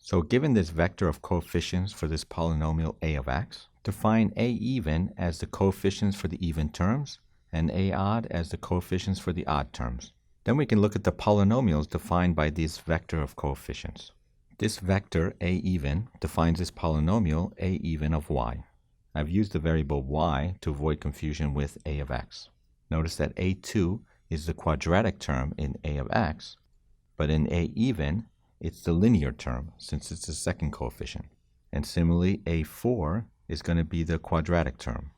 So given this vector of coefficients for this polynomial a of x, define a even as the coefficients for the even terms and a odd as the coefficients for the odd terms. Then we can look at the polynomials defined by this vector of coefficients. This vector a even defines this polynomial a even of y. I've used the variable y to avoid confusion with a of x. Notice that a2 is the quadratic term in a of x, but in a even, it's the linear term since it's the second coefficient. And similarly, a4 is going to be the quadratic term.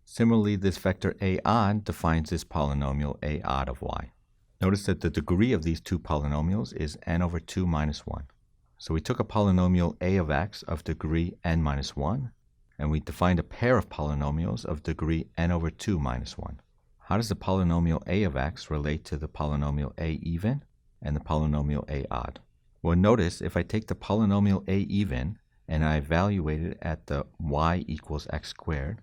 Similarly, this vector a odd defines this polynomial a odd of y. Notice that the degree of these two polynomials is n over 2 minus 1. So we took a polynomial a of x of degree n minus 1, and we defined a pair of polynomials of degree n over 2 minus 1. How does the polynomial a of x relate to the polynomial a even and the polynomial a odd? Well, notice if I take the polynomial a even and I evaluate it at the y equals x squared,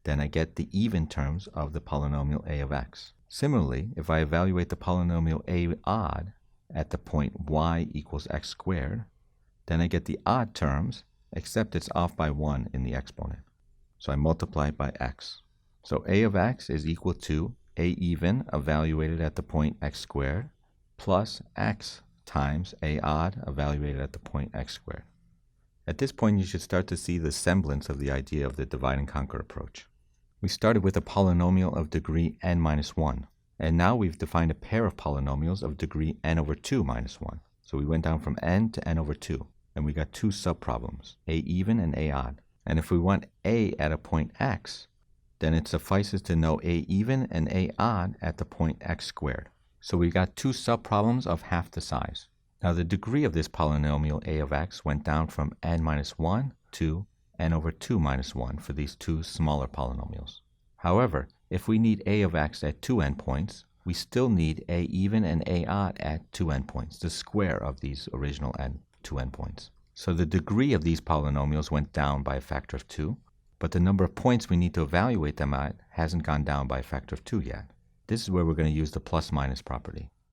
then I get the even terms of the polynomial a of x. Similarly, if I evaluate the polynomial a odd at the point y equals x squared, then I get the odd terms, except it's off by 1 in the exponent. So I multiply it by x. So a of x is equal to a even evaluated at the point x squared plus x times a odd evaluated at the point x squared. At this point, you should start to see the semblance of the idea of the divide and conquer approach. We started with a polynomial of degree n minus 1, and now we've defined a pair of polynomials of degree n over 2 minus 1. So we went down from n to n over 2, and we got two subproblems, a even and a odd. And if we want a at a point x, then it suffices to know a even and a odd at the point x squared. So we got two subproblems of half the size. Now the degree of this polynomial a of x went down from n minus 1 to n over 2 minus 1 for these two smaller polynomials. However, if we need a of x at two endpoints, we still need a even and a odd at two endpoints, the square of these original two endpoints. So the degree of these polynomials went down by a factor of 2, but the number of points we need to evaluate them at hasn't gone down by a factor of 2 yet. This is where we're going to use the plus minus property.